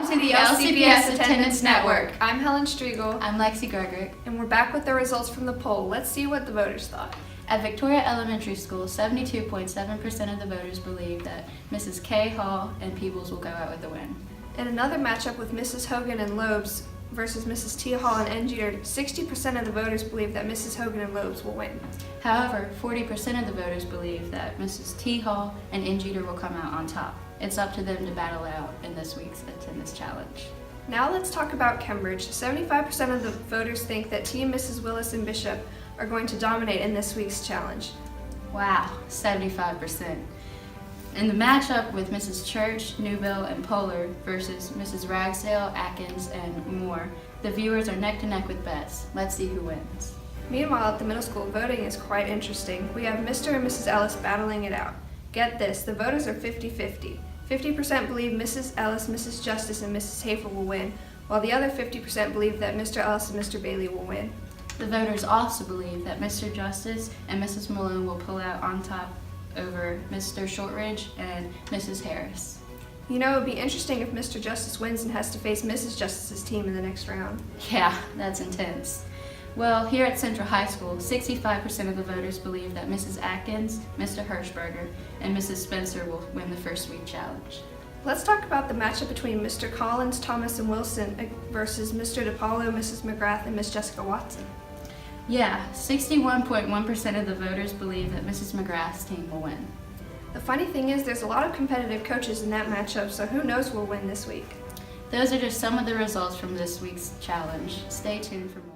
to the LCPS Attendance Network. I'm Helen Striegel. I'm Lexi Gregorick. And we're back with the results from the poll. Let's see what the voters thought. At Victoria Elementary School, 72.7% of the voters believe that Mrs. K. Hall and Peebles will go out with a win. In another matchup with Mrs. Hogan and Lobes versus Mrs. T. Hall and Engeter, 60% of the voters believe that Mrs. Hogan and Lobes will win. However, 40% of the voters believe that Mrs. T. Hall and Engeter will come out on top. It's up to them to battle it out in this week's attendance challenge. Now let's talk about Cambridge. 75% of the voters think that Team Mrs. Willis and Bishop are going to dominate in this week's challenge. Wow, 75%. In the matchup with Mrs. Church, Newville, and Polar versus Mrs. Ragsdale, Atkins, and Moore, the viewers are neck to neck with bets. Let's see who wins. Meanwhile, at the middle school, voting is quite interesting. We have Mr. and Mrs. Ellis battling it out. Get this, the voters are 50-50. 50% believe Mrs. Ellis, Mrs. Justice, and Mrs. Hafer will win, while the other 50% believe that Mr. Ellis and Mr. Bailey will win. The voters also believe that Mr. Justice and Mrs. Malone will pull out on top over Mr. Shortridge and Mrs. Harris. You know, it would be interesting if Mr. Justice wins and has to face Mrs. Justice's team in the next round. Yeah, that's intense. Well, here at Central High School, 65% of the voters believe that Mrs. Atkins, Mr. Hirschberger, and Mrs. Spencer will win the first week challenge. Let's talk about the matchup between Mr. Collins, Thomas, and Wilson versus Mr. DePaulo, Mrs. McGrath, and Miss Jessica Watson. Yeah, 61.1% of the voters believe that Mrs. McGrath's team will win. The funny thing is there's a lot of competitive coaches in that matchup, so who knows who will win this week. Those are just some of the results from this week's challenge. Stay tuned for more.